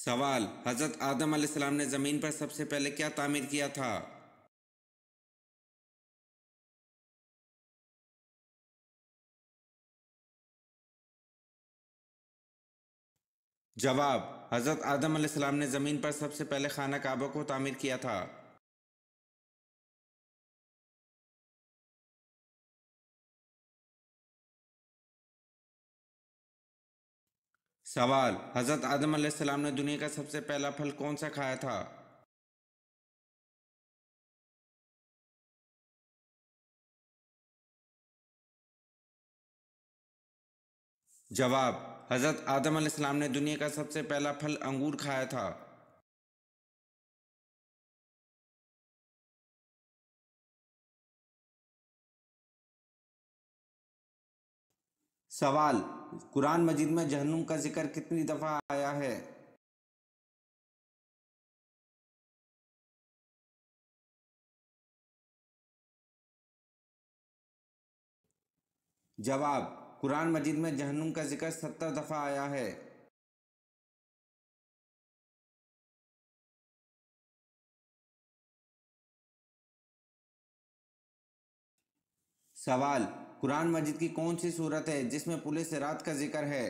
سوال: حضرت آدم علیہ السلام نے زمین پر سب سے پہلے کیا تعمیر کیا تھا؟ جواب: حضرت آدم علیہ السلام نے زمین پر سب سے پہلے خانہ کعبہ کو تعمیر کیا تھا۔ سوال: حضرت آدم علیہ السلام نے دنیا کا سب سے پہلا پھل کون سا کھایا تھا؟ جواب: حضرت آدم علیہ السلام نے دنیا کا سب سے پہلا پھل انگور کھایا تھا۔ سوال: قرآن مجید میں جہنم کا ذکر کتنی دفعہ آیا ہے؟ جواب: قرآن مجید میں جہنم کا ذکر 70 دفعہ آیا ہے۔ سوال: قرآن مجید کی کون سی سورت ہے جس میں پل صراط کا ذکر ہے؟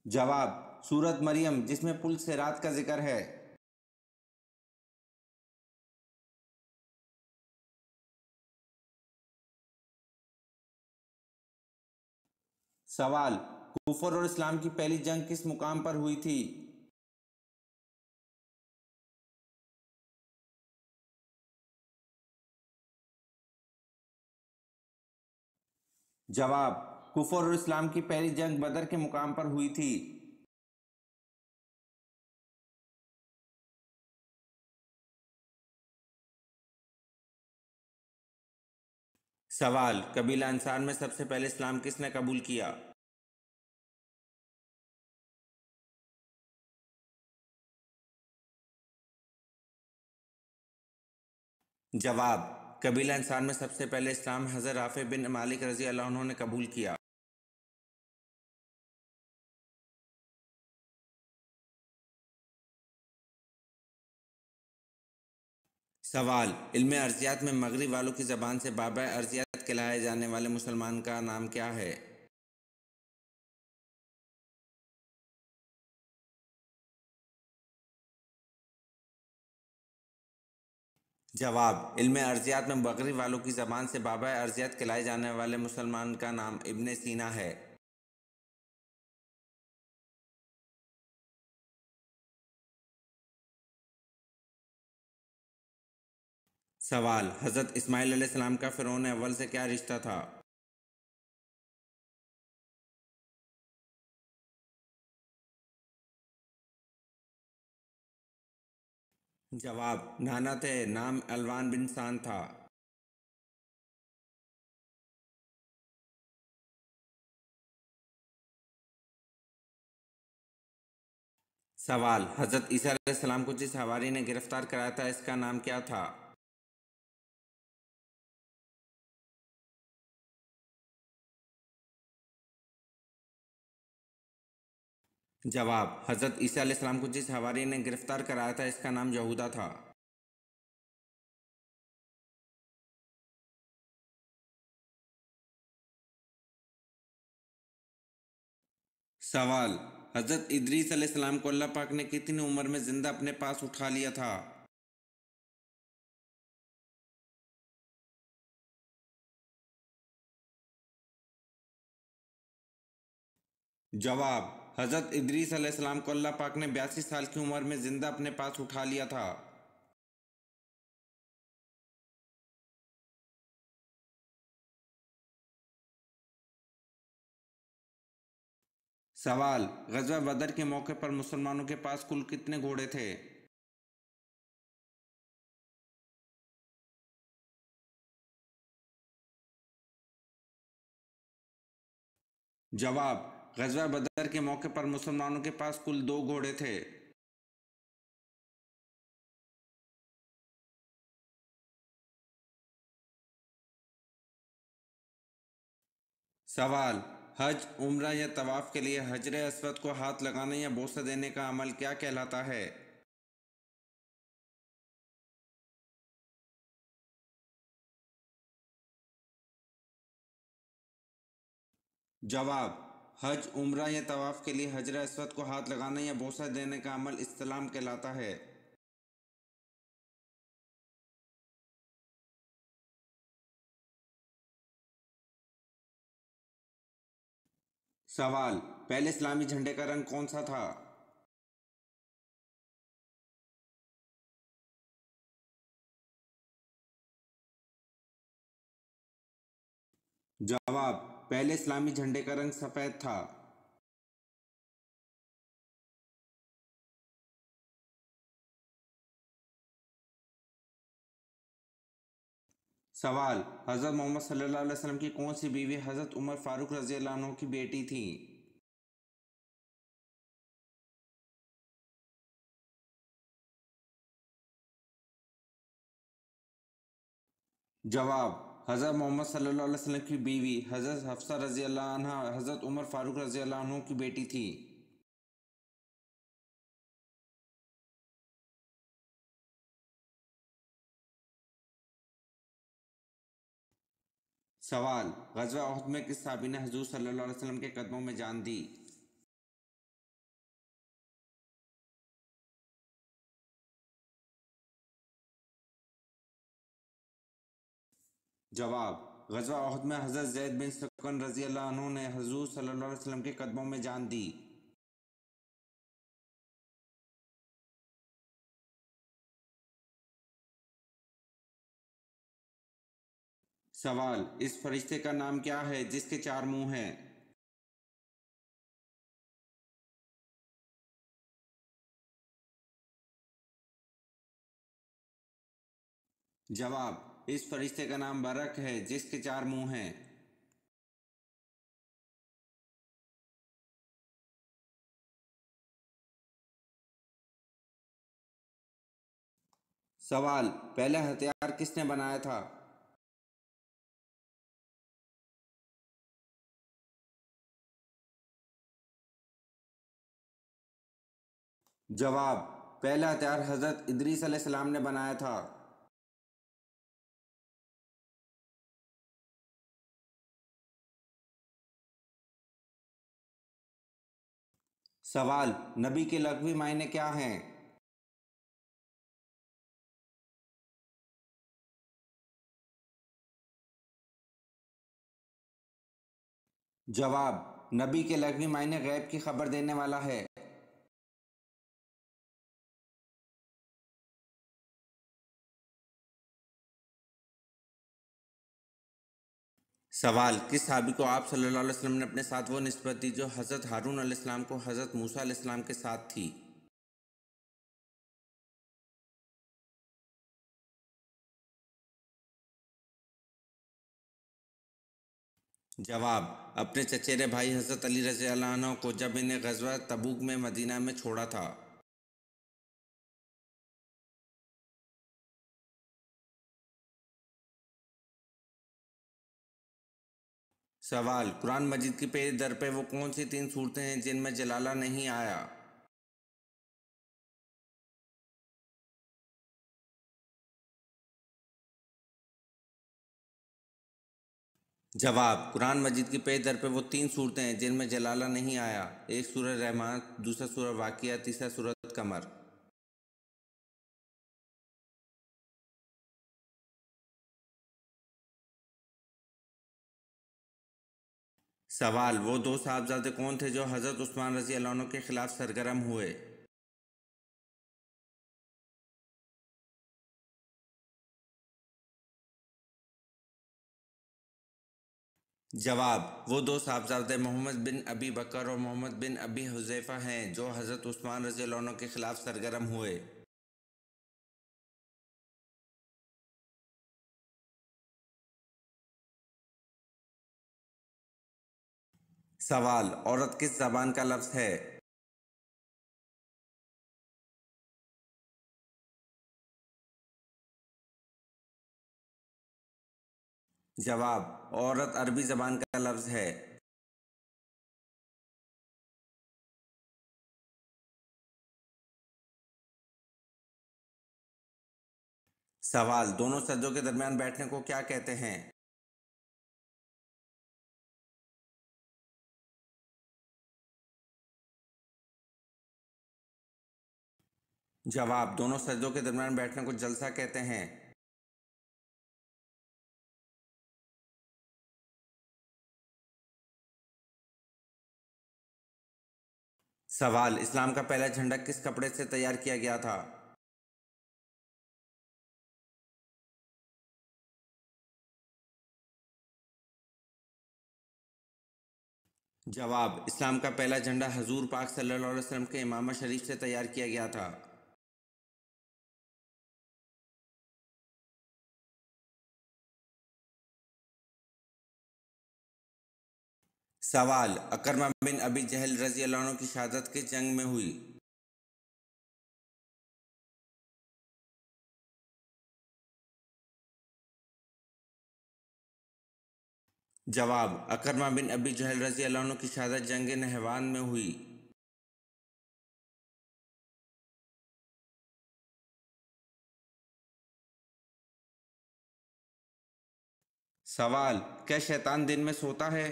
جواب: سورت مریم، جس میں پل صراط کا ذکر ہے۔ سوال: کفر اور اسلام کی پہلی جنگ کس مقام پر ہوئی تھی؟ جواب: کفر اور اسلام کی پہلی جنگ بدر کے مقام پر ہوئی تھی۔ سوال: قبیلہ انصار میں سب سے پہلے اسلام کس نے قبول کیا؟ جواب: قبیلہ انصار میں سب سے پہلے اسلام حضرت رافع بن مالک رضی اللہ عنہ نے قبول کیا۔ سوال: علم ارضیات میں مغرب والوں کی زبان سے بابا ارضیات کہلائے جانے والے مسلمان کا نام کیا ہے؟ جواب: علم ارضیات میں مغرب والوں کی زبان سے بابا ارضیات کہلائے جانے والے مسلمان کا نام ابن سینا ہے۔ سوال: حضرت اسماعیل علیہ السلام کا فرعون اول سے کیا رشتہ تھا؟ جواب: نانا تھے، نام الوان بن سان تھا۔ سوال: حضرت عیسیٰ علیہ السلام کو جس حواری نے گرفتار کرایا تھا اس کا نام کیا تھا؟ جواب: حضرت عیسیٰ علیہ السلام کو جس حواری نے گرفتار کرایا تھا اس کا نام یہودا تھا۔ سوال: حضرت ادریس علیہ السلام کو اللہ پاک نے کتنی عمر میں زندہ اپنے پاس اٹھا لیا تھا؟ جواب: حضرت ادریس علیہ السلام کو اللہ پاک نے 82 سال کی عمر میں زندہ اپنے پاس اٹھا لیا تھا۔ سوال: غزوہ بدر کے موقع پر مسلمانوں کے پاس کل کتنے گھوڑے تھے؟ جواب: غزوہ بدر کے موقع پر مسلمانوں کے پاس کل 2 گھوڑے تھے۔ سوال: حج، عمرہ یا طواف کے لیے حجر اسود کو ہاتھ لگانے یا بوسہ دینے کا عمل کیا کہلاتا ہے؟ جواب: حج، عمرہ یا طواف کے لیے حجر اسود کو ہاتھ لگانے یا بوسہ دینے کا عمل استلام کہلاتا ہے۔ سوال: پہلے اسلامی جھنڈے کا رنگ کون سا تھا؟ جواب: پہلے اسلامی جھنڈے کا رنگ سفید تھا۔ سوال: حضرت محمد صلی اللہ علیہ وسلم کی کون سی بیوی حضرت عمر فاروق رضی اللہ عنہ کی بیٹی تھی؟ جواب: حضرت محمد صلی اللہ علیہ وسلم کی بیوی حضرت حفصہ رضی اللہ عنہ حضرت عمر فاروق رضی اللہ عنہ کی بیٹی تھی۔ سوال: غزوہ احد میں کس صحابی نے حضور صلی اللہ علیہ وسلم کے قدموں میں جان دی؟ جواب: غزوہ احد میں حضرت زید بن سکن رضی اللہ عنہ نے حضور صلی اللہ علیہ وسلم کے قدموں میں جان دی۔ سوال: اس فرشتے کا نام کیا ہے جس کے 4 منہ ہیں؟ جواب: اس فرشتے کا نام برق ہے جس کے 4 منہ ہیں۔ سوال: پہلا ہتھیار کس نے بنایا تھا؟ جواب: پہلا ہتھیار حضرت ادریس علیہ السلام نے بنایا تھا۔ سوال: نبی کے لغوی معنی کیا ہیں؟ جواب: نبی کے لغوی معنی غیب کی خبر دینے والا ہے۔ سوال: کس صحابی کو آپ صلی اللہ علیہ وسلم نے اپنے ساتھ وہ نسبت دی جو حضرت ہارون علیہ السلام کو حضرت موسیٰ علیہ السلام کے ساتھ تھی؟ جواب: اپنے چچیرے بھائی حضرت علی رضی اللہ عنہ کو جب انہیں غزوہ تبوک میں مدینہ میں چھوڑا تھا۔ سوال: قرآن مجید کی پیش در پہ وہ کون سی 3 صورتیں ہیں جن میں جلالہ نہیں آیا؟ جواب: قرآن مجید کی پیش در پہ وہ 3 صورتیں ہیں جن میں جلالہ نہیں آیا۔ ایک سورہ رحمان، دوسرا سورہ واقعہ، تیسرا سورہ قمر۔ سوال: وہ 2 صاحبزادے کون تھے جو حضرت عثمان رضی اللہ عنہ کے خلاف سرگرم ہوئے؟ جواب: وہ 2 صاحبزادے محمد بن ابی بکر اور محمد بن ابی حذیفہ ہیں جو حضرت عثمان رضی اللہ عنہ کے خلاف سرگرم ہوئے۔ سوال: عورت کس زبان کا لفظ ہے؟ جواب: عورت عربی زبان کا لفظ ہے۔ سوال: دونوں سجدوں کے درمیان بیٹھنے کو کیا کہتے ہیں؟ جواب: دونوں سجدوں کے درمیان بیٹھنے کو جلسہ کہتے ہیں۔ سوال: اسلام کا پہلا جھنڈا کس کپڑے سے تیار کیا گیا تھا؟ جواب: اسلام کا پہلا جھنڈا حضور پاک صلی اللہ علیہ وسلم کے امامہ شریف سے تیار کیا گیا تھا۔ سوال: اکرمہ بن ابی جہل رضی اللہ عنہ کی شہادت کس جنگ میں ہوئی؟ جواب: اکرمہ بن ابی جہل رضی اللہ عنہ کی شہادت جنگ نہروان میں ہوئی۔ سوال: کیا شیطان دن میں سوتا ہے؟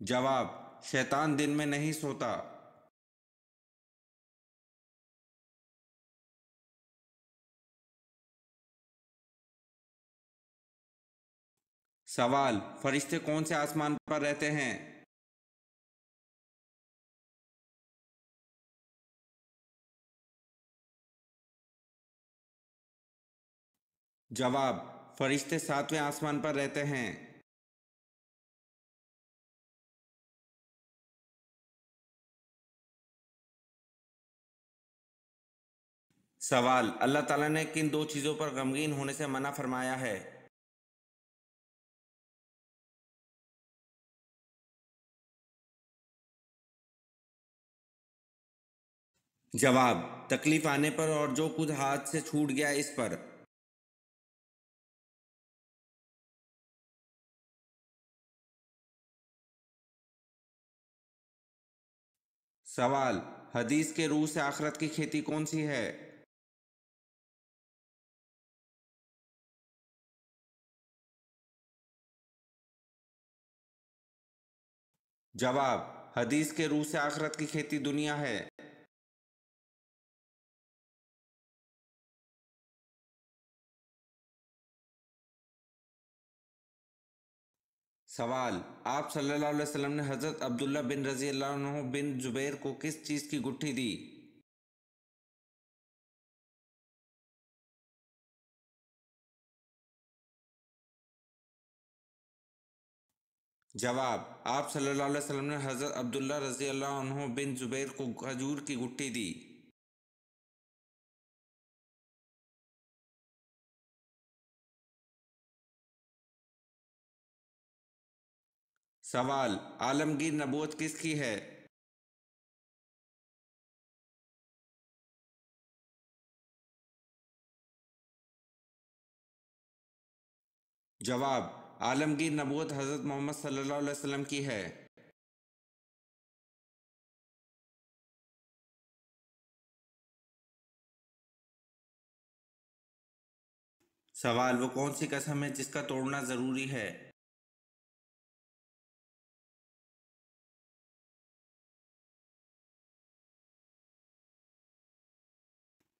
جواب: شیطان دن میں نہیں سوتا۔ سوال: فرشتے کون سے آسمان پر رہتے ہیں؟ جواب: فرشتے 7ویں آسمان پر رہتے ہیں۔ سوال: اللہ تعالیٰ نے کن دو چیزوں پر غمگین ہونے سے منع فرمایا ہے؟ جواب: تکلیف آنے پر اور جو خود ہاتھ سے چھوٹ گیا اس پر۔ سوال: حدیث کے روح سے آخرت کی کھیتی کون سی ہے؟ جواب: حدیث کے روح سے آخرت کی کھیتی دنیا ہے۔ سوال: آپ صلی اللہ علیہ وسلم نے حضرت عبداللہ بن رضی اللہ عنہ بن زبیر کو کس چیز کی گٹھی دی؟ جواب: آپ صلی اللہ علیہ وسلم نے حضرت عبداللہ رضی اللہ عنہ بن زبیر کو کھجور کی گٹھی دی۔ سوال: عالمگیر نبوت کس کی ہے؟ جواب: عالمگیر نبوت حضرت محمد صلی اللہ علیہ وسلم کی ہے۔ سوال: وہ کون سی قسم ہے جس کا توڑنا ضروری ہے؟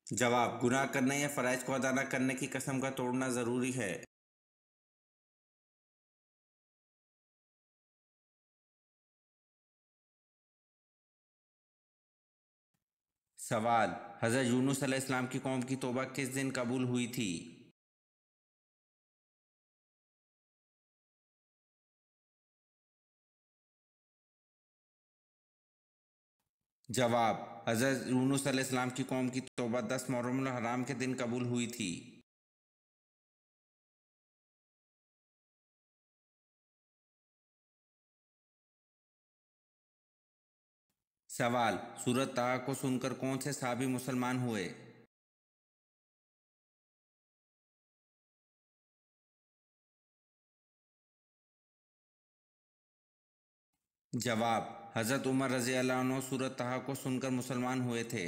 جواب: گناہ کرنے یا فرائض کو ادا نہ کرنے کی قسم کا توڑنا ضروری ہے۔ سوال: حضرت یونس علیہ السلام کی قوم کی توبہ کس دن قبول ہوئی تھی؟ جواب: حضرت یونس علیہ السلام کی قوم کی توبہ 10 محرم الحرام کے دن قبول ہوئی تھی۔ سوال: سورۃ طٰہٰ کو سن کر کون سے صحابی مسلمان ہوئے؟ جواب: حضرت عمر رضی اللہ عنہ سورۃ طٰہٰ کو سن کر مسلمان ہوئے تھے۔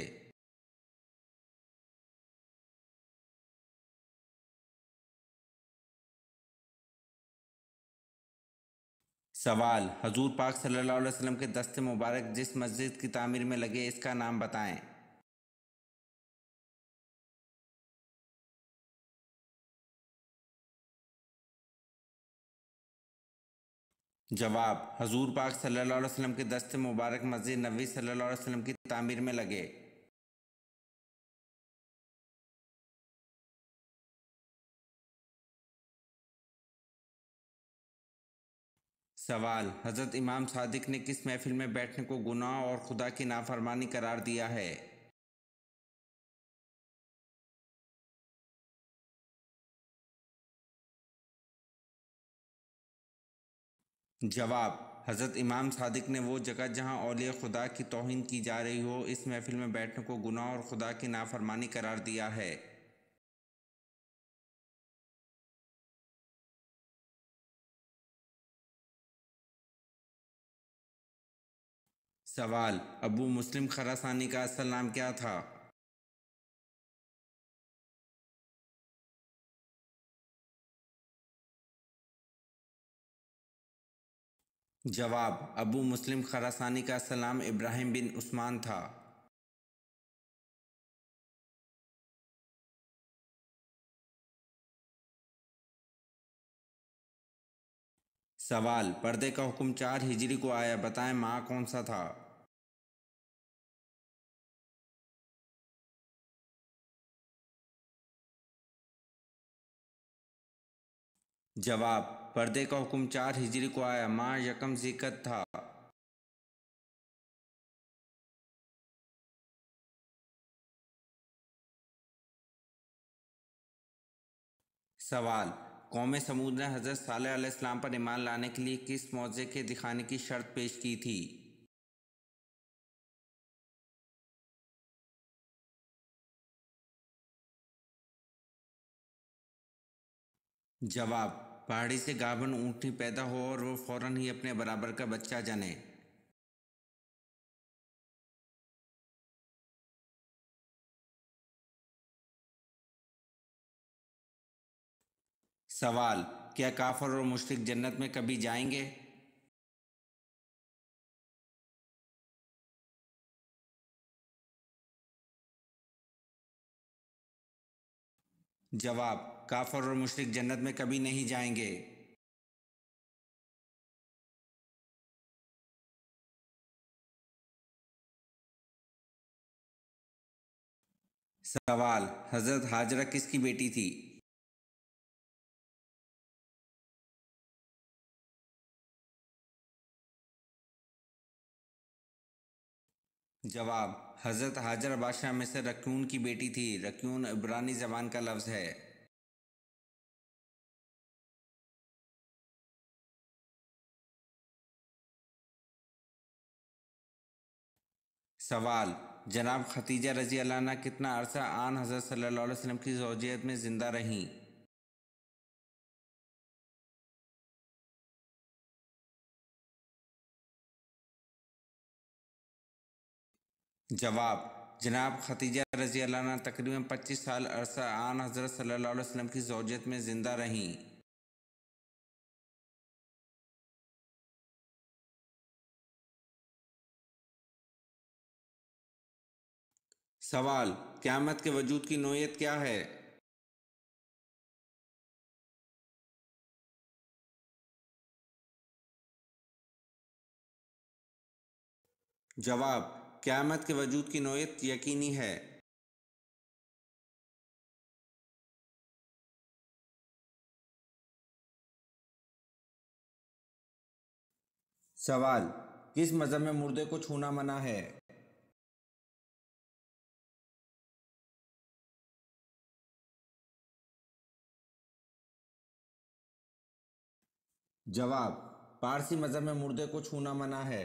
سوال: حضور پاک صلی اللہ علیہ وسلم کے دست مبارک جس مسجد کی تعمیر میں لگے اس کا نام بتائیں۔ جواب: حضور پاک صلی اللہ علیہ وسلم کے دست مبارک مسجد نبوی صلی اللہ علیہ وسلم کی تعمیر میں لگے۔ سوال: حضرت امام صادق نے کس محفل میں بیٹھنے کو گناہ اور خدا کی نافرمانی قرار دیا ہے؟ جواب: حضرت امام صادق نے وہ جگہ جہاں اولیاء خدا کی توہین کی جا رہی ہو اس محفل میں بیٹھنے کو گناہ اور خدا کی نافرمانی قرار دیا ہے۔ سوال: ابو مسلم خراسانی کا اصل نام کیا تھا؟ جواب: ابو مسلم خراسانی کا اصل نام ابراہیم بن عثمان تھا۔ سوال: پردے کا حکم 4 ہجری کو آیا، بتائیں ماہ کون سا تھا؟ جواب: پردے کا حکم 4 ہجری کو آیا، ماہ یکم ذی القعدہ تھا۔ سوال: قوم سمود نے حضرت صالح علیہ السلام پر ایمان لانے کے لیے کس معجزے کے دکھانے کی شرط پیش کی تھی؟ جواب: پہاڑی سے گابھن اونٹنی پیدا ہو اور وہ فوراً ہی اپنے برابر کا بچہ جنے۔ سوال: کیا کافر اور مشرک جنت میں کبھی جائیں گے؟ جواب: کافر اور مشرک جنت میں کبھی نہیں جائیں گے۔ سوال: حضرت ہاجرہ کس کی بیٹی تھی؟ جواب: حضرت ہاجرہ بادشاہ مصر رکیون کی بیٹی تھی۔ رکیون عبرانی زبان کا لفظ ہے۔ سوال: جناب ختیجہ رضی اللہ عنہ کتنا عرصہ آن حضرت صلی اللہ علیہ وسلم کی زوجیت میں زندہ رہیں؟ جواب: جناب ختیجہ رضی اللہ عنہ تقریباً 25 سال عرصہ آن حضرت صلی اللہ علیہ وسلم کی زوجیت میں زندہ رہیں۔ سوال: قیامت کے وجود کی نوعیت کیا ہے؟ جواب: قیامت کے وجود کی نوعیت یقینی ہے۔ سوال: کس مذہب میں مردے کو چھونا منع ہے؟ جواب: پارسی مذہب میں مردے کو چھونا منع ہے۔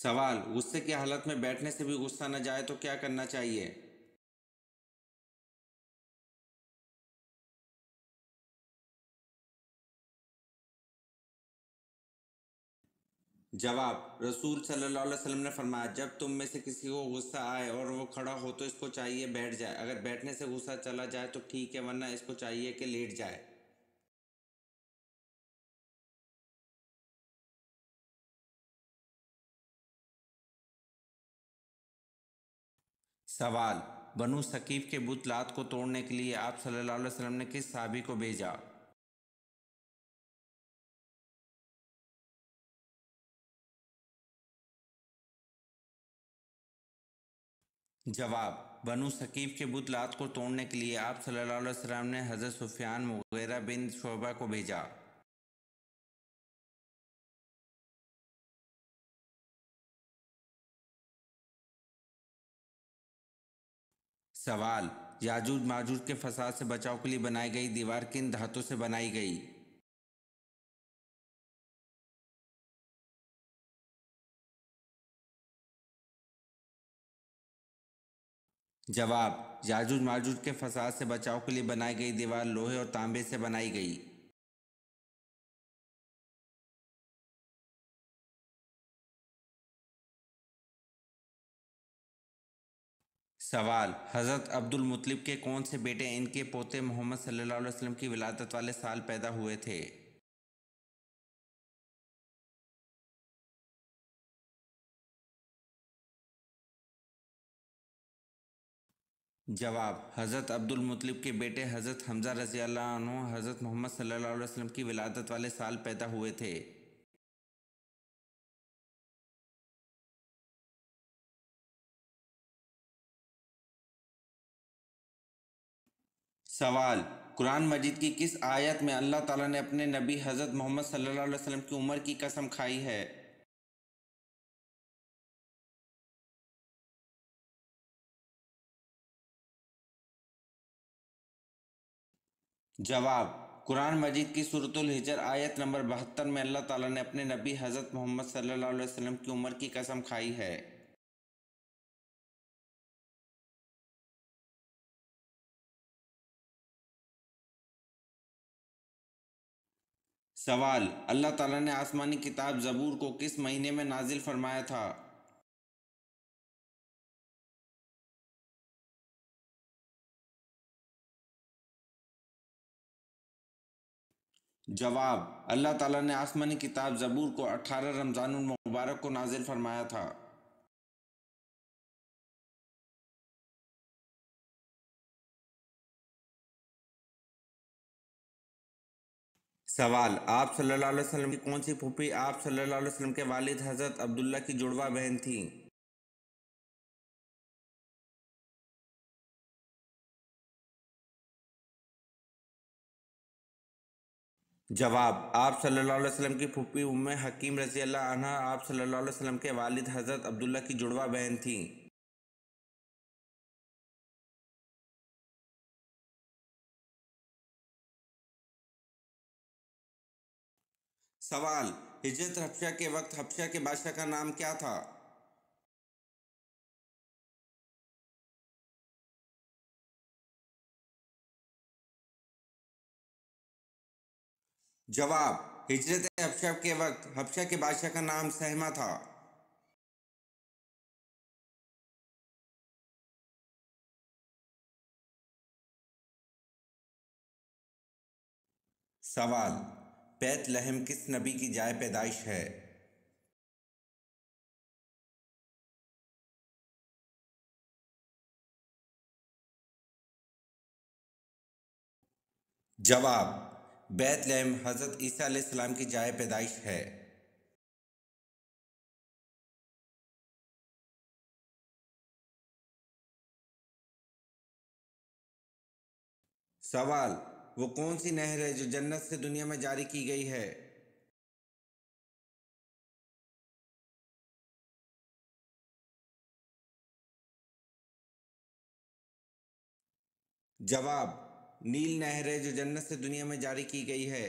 سوال: غصے کی حالت میں بیٹھنے سے بھی غصہ نہ جائے تو کیا کرنا چاہیے؟ جواب: رسول صلی اللہ علیہ وسلم نے فرمایا، جب تم میں سے کسی کو غصہ آئے اور وہ کھڑا ہو تو اس کو چاہیے بیٹھ جائے، اگر بیٹھنے سے غصہ چلا جائے تو ٹھیک ہے، ورنہ اس کو چاہیے کہ لیٹ جائے۔ سوال: بنو ثقیف کے بت لات کو توڑنے کے لیے آپ صلی اللہ علیہ وسلم نے کس صحابی کو بھیجا؟ جواب: بنو ثقیف کے بت لات کو توڑنے کے لیے آپ صلی اللہ علیہ وسلم نے حضرت سفیان مغیرہ بن شعبہ کو بھیجا۔ سوال: یاجوج ماجوج کے فساد سے بچاؤ کے لیے بنائی گئی دیوار کن دھاتوں سے بنائی گئی؟ جواب: یاجوج ماجوج کے فساد سے بچاؤ کے لیے بنائی گئی دیوار لوہے اور تانبے سے بنائی گئی۔ سوال: حضرت عبد المطلب کے کون سے بیٹے ان کے پوتے محمد صلی اللہ علیہ وسلم کی ولادت والے سال پیدا ہوئے تھے؟ جواب: حضرت عبد المطلب کے بیٹے حضرت حمزہ رضی اللہ عنہ حضرت محمد صلی اللہ علیہ وسلم کی ولادت والے سال پیدا ہوئے تھے۔ سوال: قرآن مجید کی کس آیت میں اللہ تعالیٰ نے اپنے نبی حضرت محمد صلی اللہ علیہ وسلم کی عمر کی قسم کھائی ہے؟ جواب: قرآن مجید کی سورۃ الحجر آیت نمبر 72 میں اللہ تعالیٰ نے اپنے نبی حضرت محمد صلی اللہ علیہ وسلم کی عمر کی قسم کھائی ہے۔ سوال: اللہ تعالیٰ نے آسمانی کتاب زبور کو کس مہینے میں نازل فرمایا تھا؟ جواب: اللہ تعالیٰ نے آسمانی کتاب زبور کو 18 رمضان المبارک کو نازل فرمایا تھا۔ سوال: آپ صلی اللہ علیہ وسلم کی کون سی پھوپھی آپ صلی اللہ علیہ وسلم کے والد حضرت عبداللہ کی جڑواں بہن تھیں؟ جواب: آپ صلی اللہ علیہ وسلم کی پھوپھی ام حکیم رضی اللہ عنہا آپ صلی اللہ علیہ وسلم کے والد حضرت عبداللہ کی جڑواں بہن تھیں۔ سوال: ہجرت حبشہ کے وقت حبشہ کے بادشاہ کا نام کیا تھا؟ جواب: ہجرت حبشہ کے وقت حبشہ کے بادشاہ کا نام سہمہ تھا۔ سوال: بیت لحم کس نبی کی جائے پیدائش ہے؟ جواب: بیت لحم حضرت عیسیٰ علیہ السلام کی جائے پیدائش ہے۔ سوال: وہ کون سی نہر ہے جو جنت سے دنیا میں جاری کی گئی ہے؟ جواب: نیل نہر ہے جو جنت سے دنیا میں جاری کی گئی ہے۔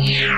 Yeah.